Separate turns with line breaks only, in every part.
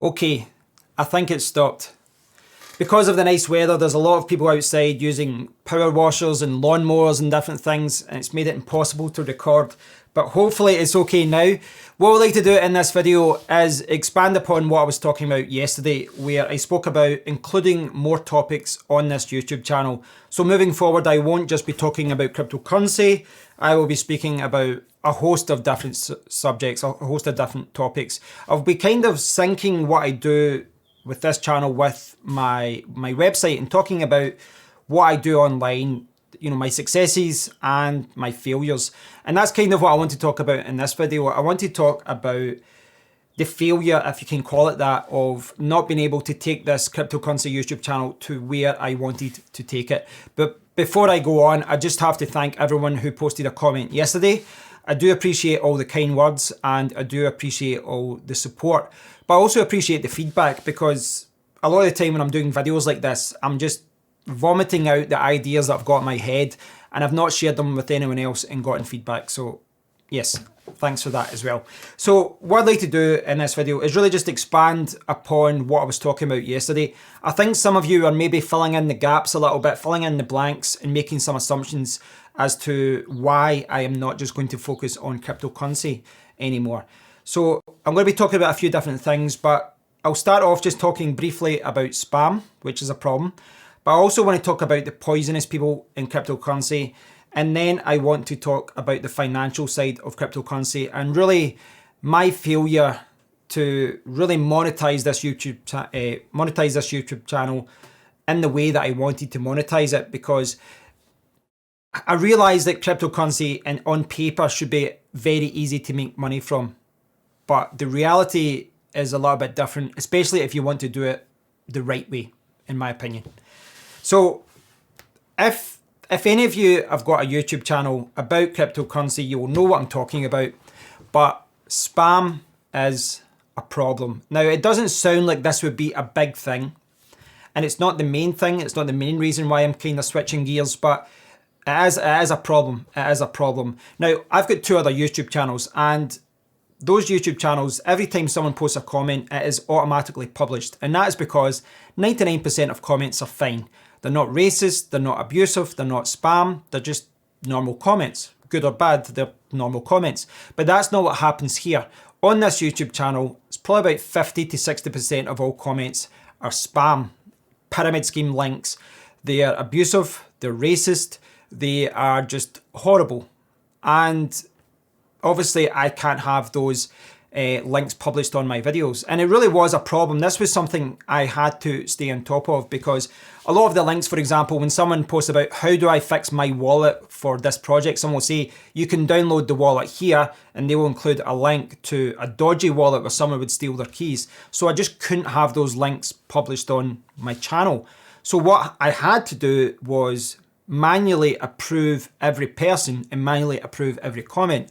Okay, I think it's stopped. Because of the nice weather, there's a lot of people outside using power washers and lawnmowers and different things, and it's made it impossible to record. But hopefully it's okay now. What I'd like to do in this video is expand upon what I was talking about yesterday, where I spoke about including more topics on this YouTube channel. So moving forward, I won't just be talking about cryptocurrency. I will be speaking about a host of different subjects, a host of different topics. I'll be kind of syncing what I do with this channel with my website and talking about what I do online, you know, my successes and my failures. And that's kind of what I want to talk about in this video. I want to talk about the failure, if you can call it that, of not being able to take this cryptocurrency YouTube channel to where I wanted to take it. But before I go on, I just have to thank everyone who posted a comment yesterday. I do appreciate all the kind words and I do appreciate all the support. But I also appreciate the feedback, because a lot of the time when I'm doing videos like this, I'm just vomiting out the ideas that I've got in my head and I've not shared them with anyone else and gotten feedback. So yes, thanks for that as well. So what I'd like to do in this video is really just expand upon what I was talking about yesterday. I think some of you are maybe filling in the gaps a little bit, filling in the blanks and making some assumptions as to why I am not just going to focus on cryptocurrency anymore. So I'm going to be talking about a few different things, but I'll start off just talking briefly about spam, which is a problem. But I also want to talk about the poisonous people in cryptocurrency. And then I want to talk about the financial side of cryptocurrency and really my failure to really monetize this YouTube channel in the way that I wanted to monetize it, because I realized that cryptocurrency and on paper should be very easy to make money from. But the reality is a little bit different, especially if you want to do it the right way, in my opinion. So if any of you have got a YouTube channel about cryptocurrency, you will know what I'm talking about. But spam is a problem. Now, it doesn't sound like this would be a big thing. And it's not the main thing. It's not the main reason why I'm kind of switching gears. But it is a problem. It is a problem. Now, I've got two other YouTube channels. And those YouTube channels, every time someone posts a comment, it is automatically published. And that is because 99% of comments are fine. They're not racist, they're not abusive, they're not spam, they're just normal comments. Good or bad, they're normal comments. But that's not what happens here. On this YouTube channel, it's probably about 50 to 60% of all comments are spam, pyramid scheme links. They are abusive, they're racist, they are just horrible. And obviously, I can't have those links published on my videos. And it really was a problem. This was something I had to stay on top of, because a lot of the links, for example, when someone posts about how do I fix my wallet for this project, someone will say, you can download the wallet here, and they will include a link to a dodgy wallet where someone would steal their keys. So I just couldn't have those links published on my channel. So what I had to do was manually approve every person and manually approve every comment.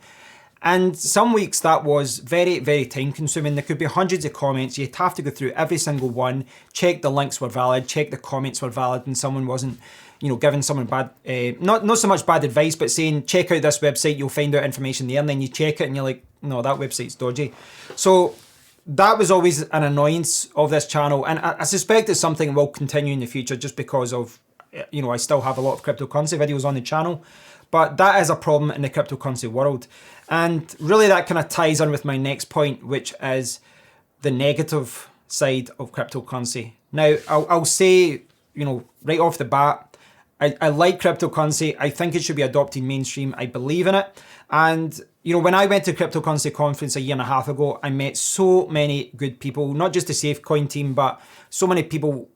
And some weeks that was very, very time consuming. There could be hundreds of comments. You'd have to go through every single one, check the links were valid, check the comments were valid, and someone wasn't, you know, giving someone bad, not so much bad advice, but saying, check out this website, you'll find out information there. And then you check it and you're like, no, that website's dodgy. So that was always an annoyance of this channel. And I suspect it's something that will continue in the future just because of, you know, I still have a lot of cryptocurrency videos on the channel. But that is a problem in the cryptocurrency world. And really that kind of ties in with my next point, which is the negative side of cryptocurrency. Now, I'll say, you know, right off the bat, I like cryptocurrency. I think it should be adopted mainstream. I believe in it. And, you know, when I went to cryptocurrency conference a year and a half ago, I met so many good people, not just the SafeCoin team, but so many people,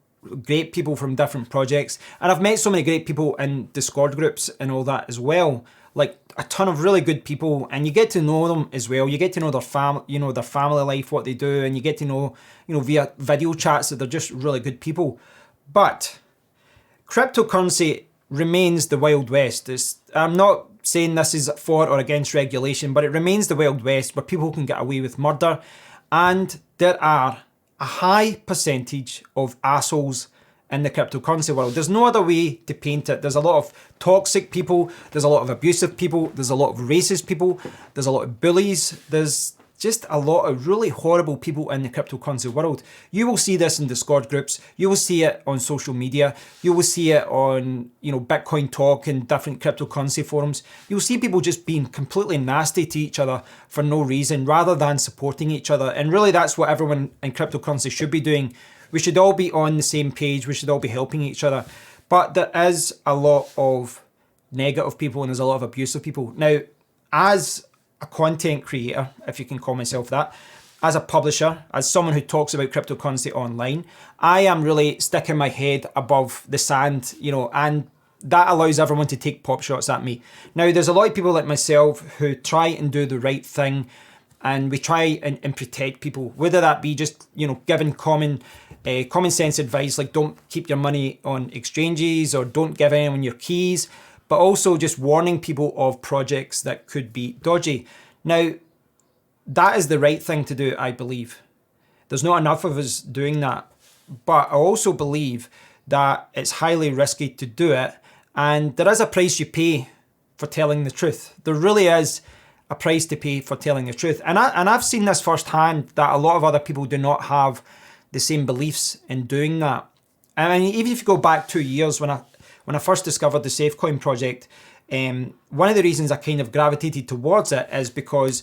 great people from different projects. And I've met so many great people in Discord groups and all that as well. Like a ton of really good people, and you get to know them as well. You get to know their their family life, what they do, and you get to know, you know, via video chats that they're just really good people. But cryptocurrency remains the Wild West. I'm not saying this is for or against regulation, but it remains the Wild West where people can get away with murder, and there are a high percentage of assholes in the cryptocurrency world. There's no other way to paint it. There's a lot of toxic people, there's a lot of abusive people, there's a lot of racist people, there's a lot of bullies, there's just a lot of really horrible people in the cryptocurrency world. You will see this in Discord groups. You will see it on social media. You will see it on, Bitcoin Talk and different cryptocurrency forums. You'll see people just being completely nasty to each other for no reason, rather than supporting each other. And really, that's what everyone in cryptocurrency should be doing. We should all be on the same page. We should all be helping each other. But there is a lot of negative people and there's a lot of abusive people. Now, as a content creator, if you can call myself that, as a publisher, as someone who talks about cryptocurrency online, I am really sticking my head above the sand, and that allows everyone to take pop shots at me. Now, there's a lot of people like myself who try and do the right thing, and we try and protect people, whether that be just, giving common sense advice, like don't keep your money on exchanges or don't give anyone your keys, but also just warning people of projects that could be dodgy. Now, that is the right thing to do, I believe. There's not enough of us doing that. But I also believe that it's highly risky to do it, and there is a price you pay for telling the truth. There really is a price to pay for telling the truth. And I've seen this firsthand, that a lot of other people do not have the same beliefs in doing that. I mean, even if you go back 2 years, when I first discovered the Safecoin project, one of the reasons I kind of gravitated towards it is because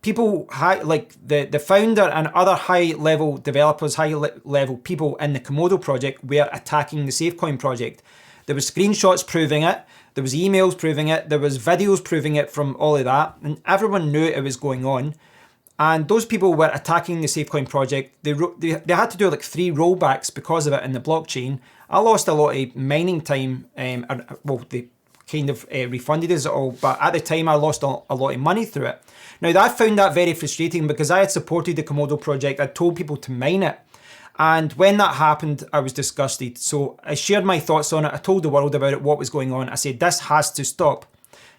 people, like the founder and other high-level developers, high-level people in the Komodo project were attacking the Safecoin project. There was screenshots proving it, there was emails proving it, there was videos proving it from all of that, and everyone knew it was going on. And those people were attacking the Safecoin project. They had to do like 3 rollbacks because of it in the blockchain. I lost a lot of mining time. They kind of refunded us it all, but at the time I lost a lot of money through it. Now, I found that very frustrating because I had supported the Komodo project. I told people to mine it. And when that happened, I was disgusted. So I shared my thoughts on it. I told the world about it, what was going on. I said, this has to stop.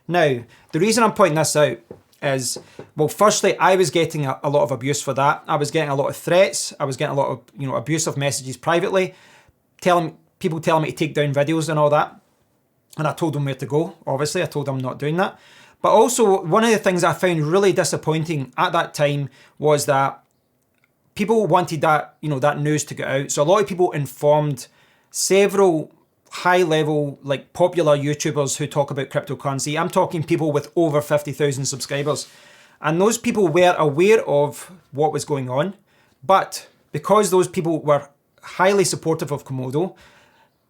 Now, the reason I'm pointing this out is, well, firstly, I was getting a lot of abuse for that. I was getting a lot of threats. I was getting a lot of, abusive messages privately, people telling me to take down videos and all that. And I told them where to go. Obviously, I told them I'm not doing that. But also, one of the things I found really disappointing at that time was that people wanted that, that news to get out. So a lot of people informed several high-level, like popular YouTubers who talk about cryptocurrency. I'm talking people with over 50,000 subscribers. And those people were aware of what was going on. But because those people were highly supportive of Komodo,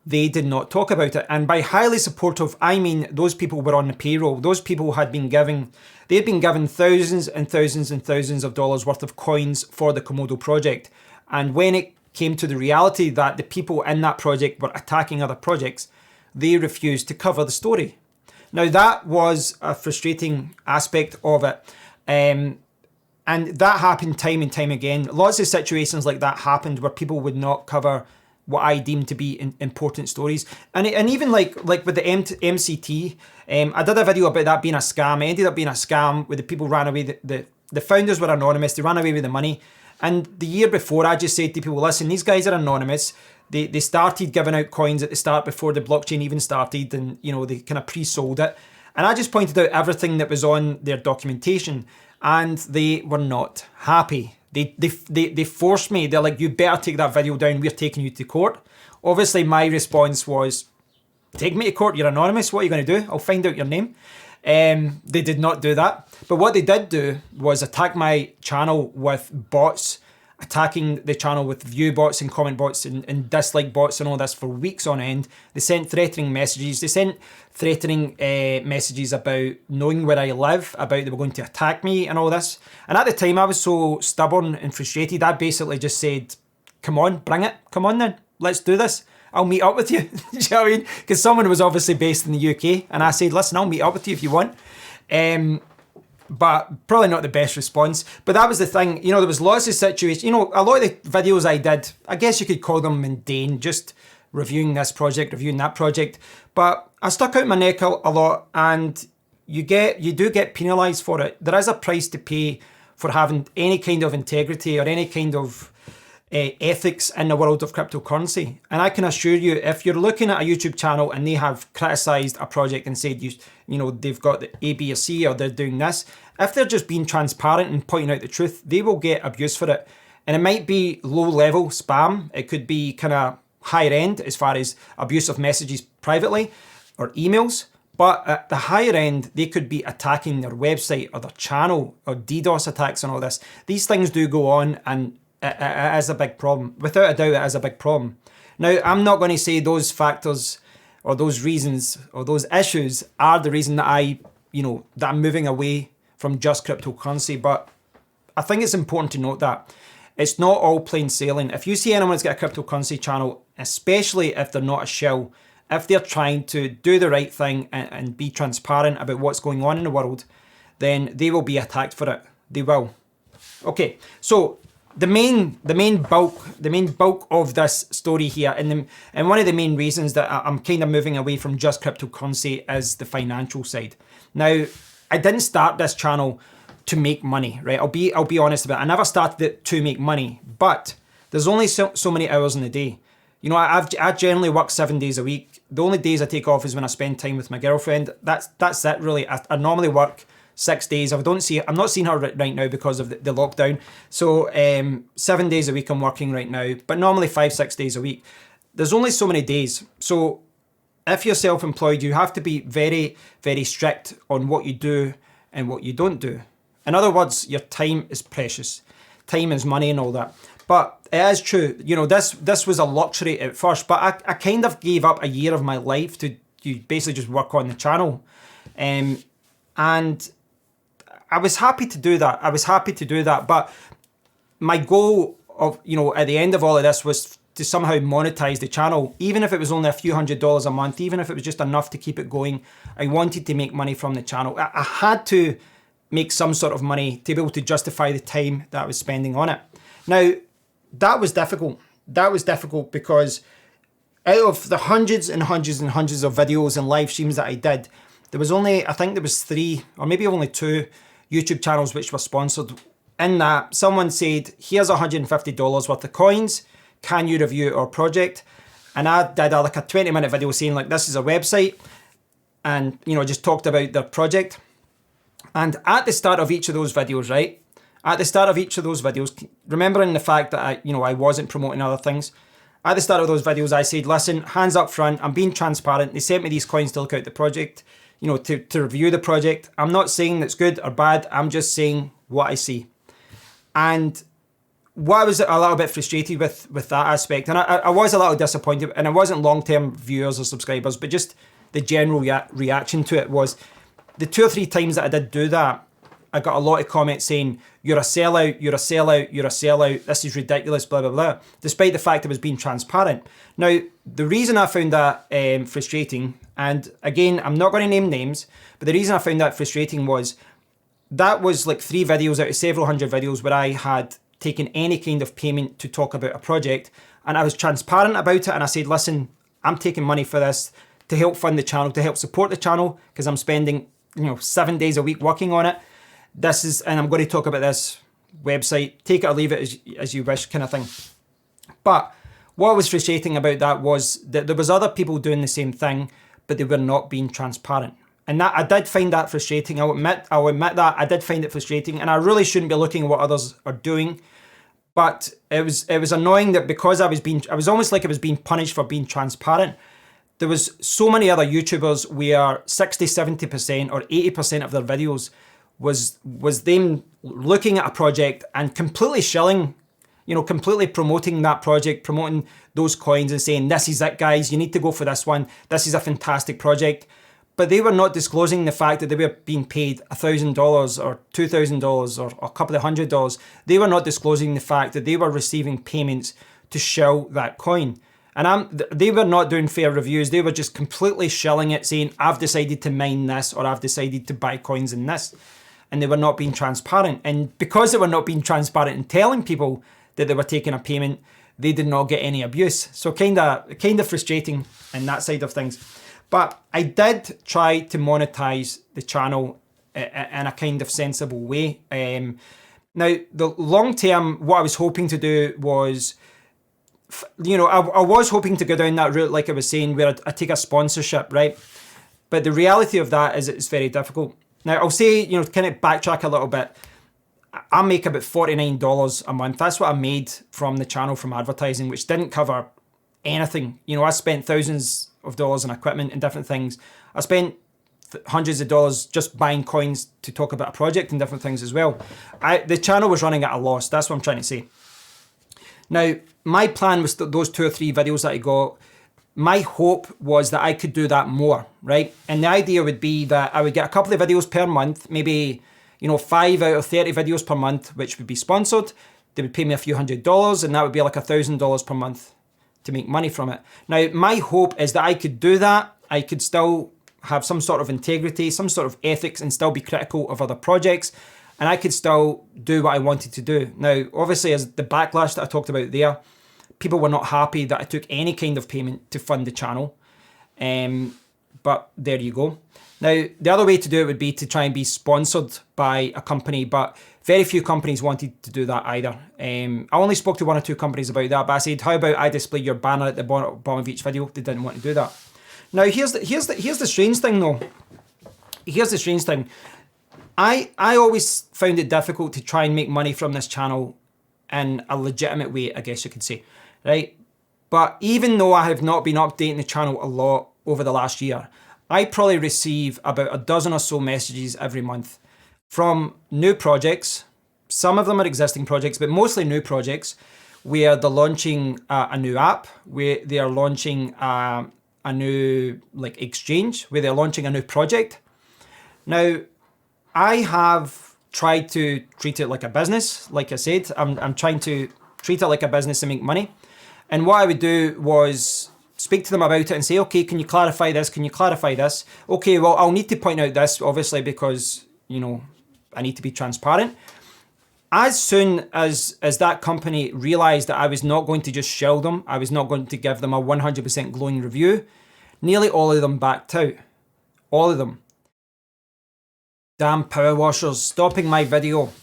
they did not talk about it. And by highly supportive, I mean those people were on the payroll. Those people had been given thousands and thousands and thousands of dollars worth of coins for the Komodo project. And when it came to the reality that the people in that project were attacking other projects, they refused to cover the story. Now, that was a frustrating aspect of it. And that happened time and time again. Lots of situations like that happened where people would not cover what I deem to be important stories. And even like with the MCT, I did a video about that being a scam. It ended up being a scam where the people ran away. The founders were anonymous. They ran away with the money. And the year before, I just said to people, listen, these guys are anonymous. They started giving out coins at the start before the blockchain even started, and they kind of pre-sold it. And I just pointed out everything that was on their documentation, and they were not happy. They forced me. They're like, you better take that video down. We're taking you to court. Obviously, my response was, take me to court. You're anonymous. What are you going to do? I'll find out your name. They did not do that. But what they did do was attack my channel with bots, attacking the channel with view bots and comment bots and dislike bots and all this for weeks on end. They sent threatening messages. They sent threatening messages about knowing where I live, about they were going to attack me and all this. And at the time, I was so stubborn and frustrated, I basically just said, come on, bring it. Come on then, let's do this. I'll meet up with you. Do you know what I mean? Because someone was obviously based in the UK, and I said, listen, I'll meet up with you if you want. But probably not the best response. But that was the thing. There was lots of situations. A lot of the videos I did, I guess you could call them mundane, just reviewing this project, reviewing that project. But I stuck out my neck a lot, and you do get penalised for it. There is a price to pay for having any kind of integrity or any kind of ethics in the world of cryptocurrency. And I can assure you, if you're looking at a YouTube channel and they have criticized a project and said, they've got the A, B, or C, or they're doing this, if they're just being transparent and pointing out the truth, they will get abuse for it. And it might be low level spam. It could be kind of higher end as far as abusive messages privately or emails. But at the higher end, they could be attacking their website or their channel or DDoS attacks and all this. These things do go on, and it is a big problem. Without a doubt, it is a big problem. Now, I'm not going to say those factors or those reasons or those issues are the reason that that I'm moving away from just cryptocurrency, but I think it's important to note that it's not all plain sailing. If you see anyone that's got a cryptocurrency channel, especially if they're not a shill, if they're trying to do the right thing and be transparent about what's going on in the world, then they will be attacked for it. They will. Okay, so the main bulk of this story here, and one of the main reasons that I'm kind of moving away from just cryptocurrency is the financial side. Now, I didn't start this channel to make money, right? I'll be honest about it. I never started it to make money, but there's only so many hours in the day. I generally work 7 days a week. The only days I take off is when I spend time with my girlfriend. That's it really. I normally work 6 days. I'm not seeing her right now because of the lockdown. So 7 days a week I'm working right now, but normally 5-6 days a week. There's only so many days. So if you're self-employed, you have to be very, very strict on what you do and what you don't do. In other words, your time is precious. Time is money and all that. But it is true, this was a luxury at first, but I kind of gave up a year of my life to basically just work on the channel. And I was happy to do that. But my goal of, at the end of all of this was to somehow monetize the channel, even if it was only a few $100s a month, even if it was just enough to keep it going. I wanted to make money from the channel. I had to make some sort of money to be able to justify the time that I was spending on it. Now, that was difficult. Because out of the hundreds and hundreds and hundreds of videos and live streams that I did, there was only, I think there was 3 or maybe only 2 YouTube channels which were sponsored. In that, someone said, here's $150 worth of coins. Can you review our project? And I did a 20-minute video saying this is a website, and just talked about their project. And at the start of each of those videos, right? At the start of each of those videos, remembering the fact that I wasn't promoting other things, at the start of those videos, I said, listen, hands up front, I'm being transparent. They sent me these coins to look out the project, to review the project. I'm not saying that's good or bad. I'm just saying what I see. And what I was a little bit frustrated with that aspect, and I was a little disappointed, and it wasn't long-term viewers or subscribers, but just the general reaction to it was the 2 or 3 times that I did do that, I got a lot of comments saying, you're a sellout, you're a sellout, you're a sellout, this is ridiculous, blah, blah, blah, despite the fact I was being transparent. Now, the reason I found that frustrating, and again, I'm not going to name names, but the reason I found that frustrating was that was 3 videos out of several hundred videos where I had taken any kind of payment to talk about a project, and I was transparent about it, and I said, listen, I'm taking money for this to help fund the channel, to help support the channel, because I'm spending 7 days a week working on it. And I'm going to talk about this website, take it or leave it as you wish kind of thing. But what was frustrating about that was that there was other people doing the same thing, but they were not being transparent. And that I did find that frustrating. I'll admit that I did find it frustrating, and I really shouldn't be looking at what others are doing. But it was annoying that because I was almost like I was being punished for being transparent. There was so many other YouTubers where 60, 70% or 80% of their videos was them looking at a project and completely shilling, completely promoting that project, promoting those coins and saying, this is it, guys, you need to go for this one. This is a fantastic project. But they were not disclosing the fact that they were being paid $1,000 or $2,000 or a couple of $100s. They were not disclosing the fact that they were receiving payments to shill that coin. And they were not doing fair reviews. They were just completely shilling it, saying, I've decided to mine this, or I've decided to buy coins in this. And they were not being transparent. And because they were not being transparent and telling people that they were taking a payment, they did not get any abuse. So kind of frustrating in that side of things. But I did try to monetize the channel in a kind of sensible way. Now, the long term, what I was hoping to do was, I was hoping to go down that route, like I was saying, where I take a sponsorship, right? But the reality of that is it's very difficult. Now, I'll say, kind of backtrack a little bit. I make about $49 a month. That's what I made from the channel from advertising, which didn't cover anything. I spent thousands of dollars on equipment and different things. I spent hundreds of dollars just buying coins to talk about a project and different things as well. The channel was running at a loss. That's what I'm trying to say. Now, my plan was those 2 or 3 videos that I got, my hope was that I could do that more, right? And the idea would be that I would get a couple of videos per month, maybe 5 out of 30 videos per month, which would be sponsored. They would pay me a few $100s, and that would be like $1,000 per month to make money from it. Now, my hope is that I could do that. I could still have some sort of integrity, some sort of ethics, and still be critical of other projects. And I could still do what I wanted to do. Now, obviously, as the backlash that I talked about there, people were not happy that I took any kind of payment to fund the channel. But there you go. Now, the other way to do it would be to try and be sponsored by a company, but very few companies wanted to do that either. I only spoke to 1 or 2 companies about that, but I said, how about I display your banner at the bottom of each video? They didn't want to do that. Now, here's the strange thing though. Here's the strange thing. I always found it difficult to try and make money from this channel in a legitimate way, I guess you could say, right? But even though I have not been updating the channel a lot over the last year, I probably receive about a dozen or so messages every month from new projects. Some of them are existing projects, but mostly new projects where they're launching a new app, where they are launching a new exchange, where they're launching a new project. Now, I have tried to treat it like a business. Like I said, I'm trying to treat it like a business and make money. And what I would do was speak to them about it and say, okay, can you clarify this? Can you clarify this? Okay, well, I'll need to point out this, obviously, because, I need to be transparent. As soon as that company realized that I was not going to just shill them, I was not going to give them a 100% glowing review, nearly all of them backed out. All of them. Damn power washers, stopping my video.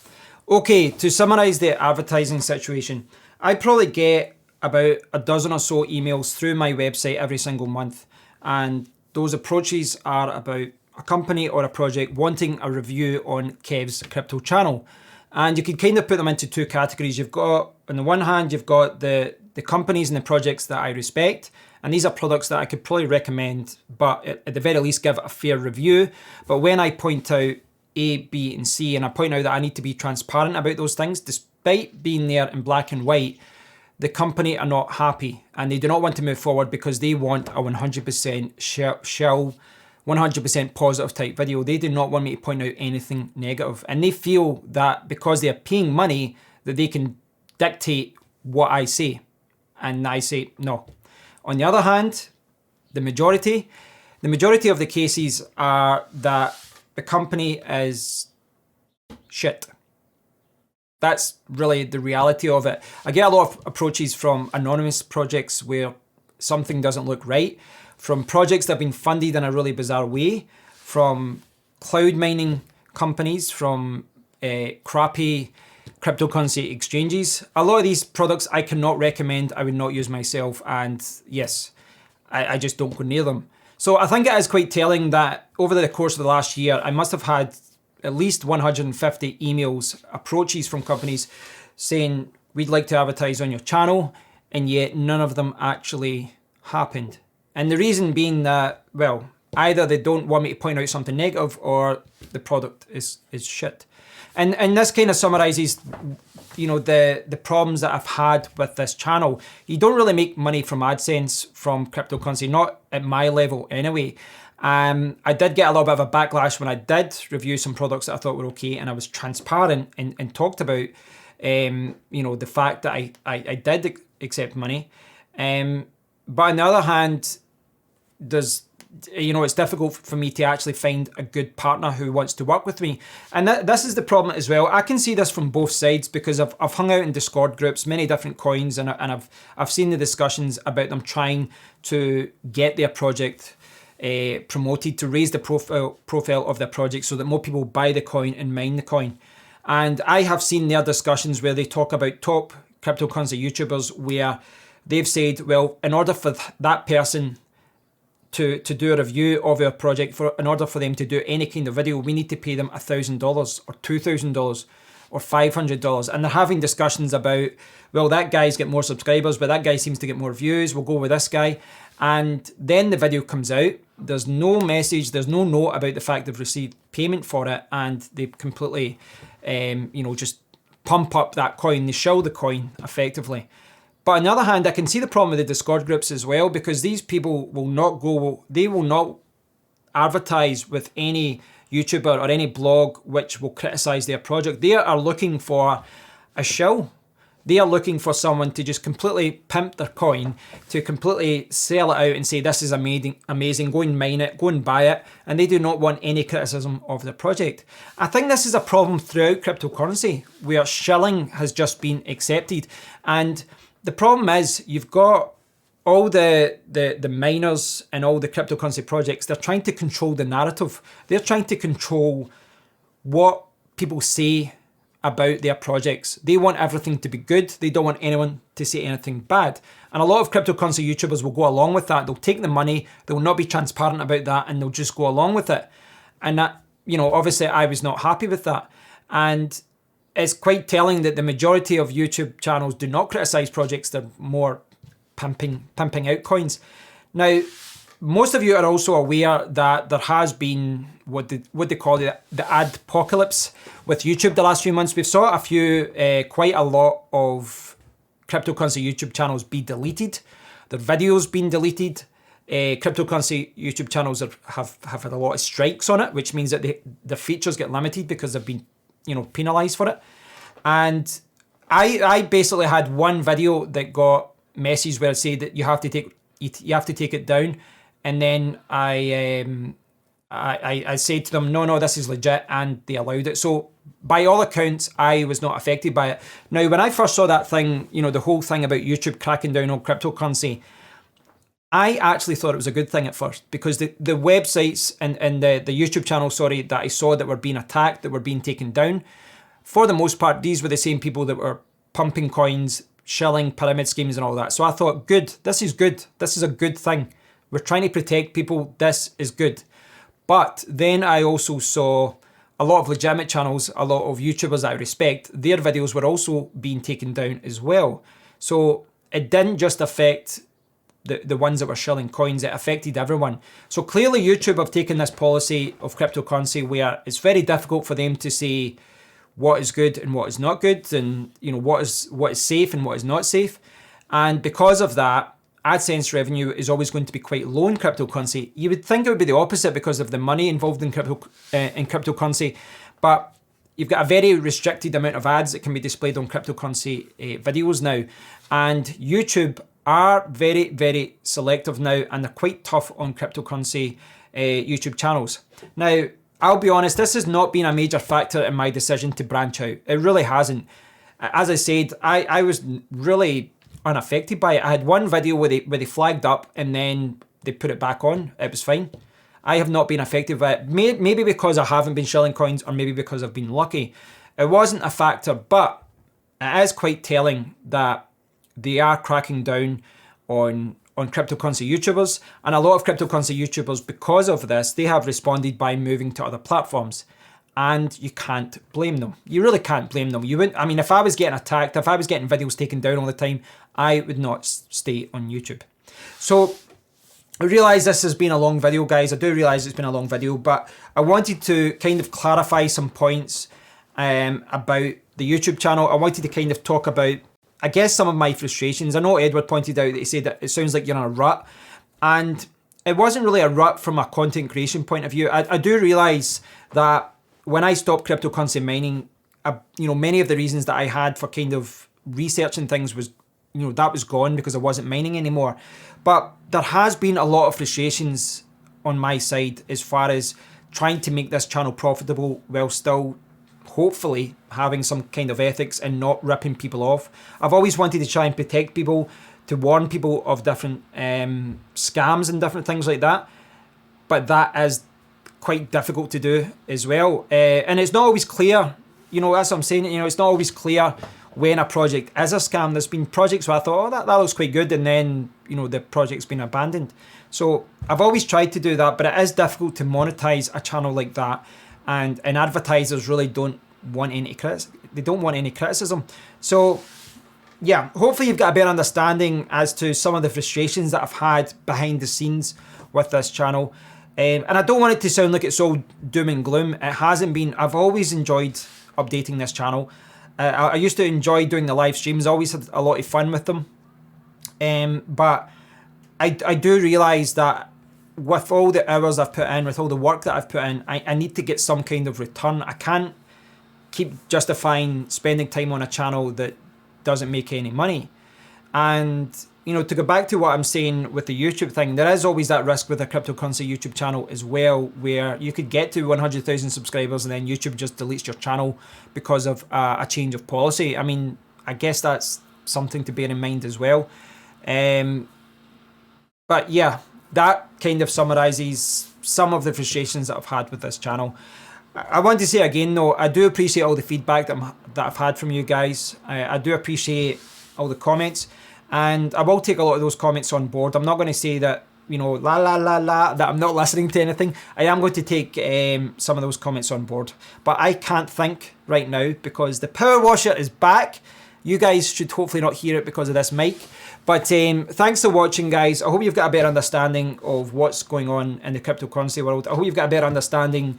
Okay, to summarize the advertising situation, I probably get about a dozen or so emails through my website every single month. And those approaches are about a company or a project wanting a review on Kev's crypto channel. And you can kind of put them into 2 categories. You've got, on the one hand, you've got the companies and the projects that I respect. And these are products that I could probably recommend, but at the very least give a fair review. But when I point out A, B, and C, and I point out that I need to be transparent about those things, despite being there in black and white, the company are not happy and they do not want to move forward because they want a 100% shell, 100% positive type video. They do not want me to point out anything negative. And they feel that because they are paying money, that they can dictate what I say. And I say, no. On the other hand, the majority of the cases are that the company is shit. That's really the reality of it. I get a lot of approaches from anonymous projects where something doesn't look right, from projects that have been funded in a really bizarre way, from cloud mining companies, from crappy cryptocurrency exchanges. A lot of these products I cannot recommend, I would not use myself, and yes, I just don't go near them. So I think it is quite telling that over the course of the last year, I must have had at least 150 emails, approaches from companies saying, we'd like to advertise on your channel, and yet none of them actually happened. And the reason being that, well, either they don't want me to point out something negative or the product is shit. And this kind of summarizes, the problems that I've had with this channel. You don't really make money from AdSense from cryptocurrency, not at my level anyway. I did get a little bit of a backlash when I did review some products that I thought were okay, and I was transparent and talked about, the fact that I did accept money. But on the other hand, it's difficult for me to actually find a good partner who wants to work with me. And this is the problem as well. I can see this from both sides because I've hung out in Discord groups, many different coins, and I've seen the discussions about them trying to get their project promoted, to raise the profile of their project so that more people buy the coin and mine the coin. And I have seen their discussions where they talk about top cryptocurrency YouTubers where they've said, well, in order for that person to do a review of our project, in order for them to do any kind of video, we need to pay them $1,000 or $2,000 or $500. And they're having discussions about, well, that guy's got more subscribers, but that guy seems to get more views. We'll go with this guy. And then the video comes out. There's no message. There's no note about the fact they've received payment for it. And they completely, just pump up that coin. They shill the coin effectively. But on the other hand, I can see the problem with the Discord groups as well, because these people will not advertise with any YouTuber or any blog which will criticize their project. They are looking for a shill. They are looking for someone to just completely pimp their coin, to completely sell it out and say, this is amazing, go and mine it, go and buy it. And they do not want any criticism of their project. I think this is a problem throughout cryptocurrency, where shilling has just been accepted. And the problem is, you've got all the miners and all the cryptocurrency projects, they're trying to control the narrative. They're trying to control what people say about their projects. They want everything to be good. They don't want anyone to say anything bad. And a lot of cryptocurrency YouTubers will go along with that. They'll take the money, they'll not be transparent about that, and they'll just go along with it. And that, obviously I was not happy with that. And it's quite telling that the majority of YouTube channels do not criticize projects. They're more pimping out coins. Now, most of you are also aware that there has been what they call the adpocalypse with YouTube the last few months. We've saw quite a lot of cryptocurrency YouTube channels be deleted. Their videos been deleted. Cryptocurrency YouTube channels have had a lot of strikes on it, which means that the features get limited because they've been penalized for it. And I basically had one video that got messages where it said that you have to take it down, and then I said to them, no, this is legit, and they allowed it. So by all accounts, I was not affected by it. Now, when I first saw that thing, the whole thing about YouTube cracking down on cryptocurrency, I actually thought it was a good thing at first, because the websites and the YouTube channel, that I saw that were being attacked, that were being taken down, for the most part, these were the same people that were pumping coins, shilling, pyramid schemes and all that. So I thought, good, this is good. This is a good thing. We're trying to protect people. This is good. But then I also saw a lot of legitimate channels, a lot of YouTubers that I respect, their videos were also being taken down as well. So it didn't just affect the ones that were shilling coins, it affected everyone. So clearly YouTube have taken this policy of cryptocurrency where it's very difficult for them to say what is good and what is not good, and what is safe and what is not safe. And because of that, AdSense revenue is always going to be quite low in cryptocurrency. You would think it would be the opposite because of the money involved in cryptocurrency, but you've got a very restricted amount of ads that can be displayed on cryptocurrency videos now. And YouTube are very, very selective now, and they're quite tough on cryptocurrency YouTube channels. Now, I'll be honest, this has not been a major factor in my decision to branch out. It really hasn't. As I said, I was really unaffected by it. I had one video where they flagged up and then they put it back on. It was fine. I have not been affected by it. Maybe because I haven't been shilling coins, or maybe because I've been lucky. It wasn't a factor, but it is quite telling that they are cracking down on cryptocurrency YouTubers, and a lot of cryptocurrency YouTubers, because of this, they have responded by moving to other platforms, and you can't blame them. You really can't blame them. You wouldn't. I mean, if I was getting attacked, if I was getting videos taken down all the time, I would not stay on YouTube. So I realise this has been a long video, guys. I do realise it's been a long video, but I wanted to kind of clarify some points about the YouTube channel. I wanted to kind of talk about, I guess, some of my frustrations. I know Edward pointed out that he said that it sounds like you're in a rut, and it wasn't really a rut from a content creation point of view. I do realise that when I stopped cryptocurrency mining, many of the reasons that I had for kind of researching things was, that was gone because I wasn't mining anymore. But there has been a lot of frustrations on my side as far as trying to make this channel profitable while still hopefully having some kind of ethics and not ripping people off. I've always wanted to try and protect people, to warn people of different scams and different things like that. But that is quite difficult to do as well. And it's not always clear, you know, as I'm saying, you know, it's not always clear when a project is a scam. There's been projects where I thought, oh, that looks quite good, and then, you know, the project's been abandoned. So I've always tried to do that, but it is difficult to monetize a channel like that, and advertisers really don't want any criticism. So yeah, hopefully you've got a better understanding as to some of the frustrations that I've had behind the scenes with this channel. And I don't want it to sound like it's all doom and gloom. It hasn't been. I've always enjoyed updating this channel. I used to enjoy doing the live streams. I always had a lot of fun with them. But I do realise that with all the hours I've put in, with all the work that I've put in, I need to get some kind of return. I can't keep justifying spending time on a channel that doesn't make any money. And, you know, to go back to what I'm saying with the YouTube thing, there is always that risk with a cryptocurrency YouTube channel as well, where you could get to 100,000 subscribers and then YouTube just deletes your channel because of a change of policy. I mean, I guess that's something to bear in mind as well. But yeah, that kind of summarises some of the frustrations that I've had with this channel. I want to say again though, I do appreciate all the feedback that I've had from you guys. I do appreciate all the comments, and I will take a lot of those comments on board. I'm not going to say that, you know, that I'm not listening to anything. I am going to take some of those comments on board, but I can't think right now because the power washer is back. You guys should hopefully not hear it because of this mic. But thanks for watching, guys. I hope you've got a better understanding of what's going on in the cryptocurrency world. I hope you've got a better understanding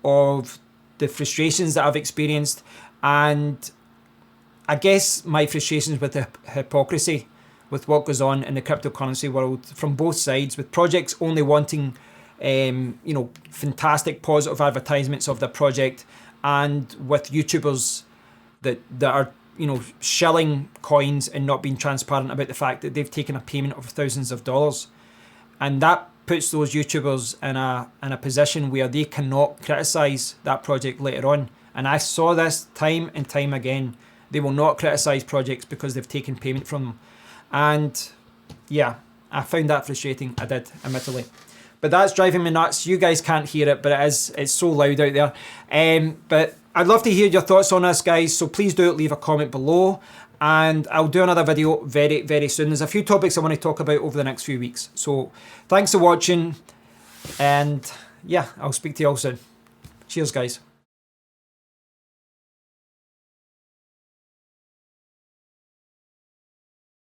of the frustrations that I've experienced, and I guess my frustrations with the hypocrisy with what goes on in the cryptocurrency world from both sides, with projects only wanting you know, fantastic positive advertisements of their project, and with YouTubers that are, you know, shelling coins and not being transparent about the fact that they've taken a payment of thousands of dollars. And that puts those YouTubers in a position where they cannot criticise that project later on. And I saw this time and time again. They will not criticise projects because they've taken payment from them. And yeah, I found that frustrating. I did, admittedly. But that's driving me nuts. You guys can't hear it, but it's so loud out there. But I'd love to hear your thoughts on this, guys. So please do leave a comment below. And I'll do another video very, very soon. There's a few topics I want to talk about over the next few weeks. So thanks for watching. And yeah, I'll speak to you all soon. Cheers, guys.